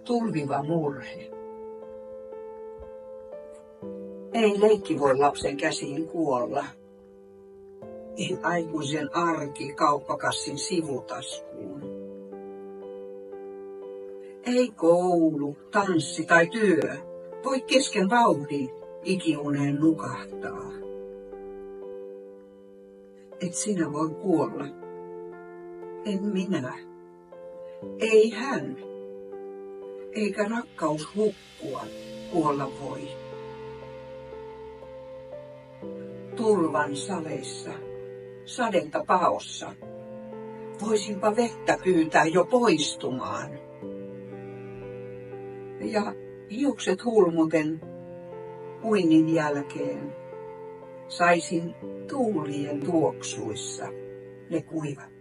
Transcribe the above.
Tulviva murhe. Ei leikki voi lapsen käsiin kuolla. Ei aikuisen arki kauppakassin sivutaskuun. Ei koulu, tanssi tai työ voi kesken vauhdin ikiuneen nukahtaa. Et sinä voi kuolla. En minä. Ei hän. Eikä rakkaus hukkua, kuolla voi. Tulvan saleissa, sadetta paossa, voisinpa vettä pyytää jo poistumaan. Ja hiukset hulmuten uinnin jälkeen saisin tuulien tuoksuissa ne kuivat.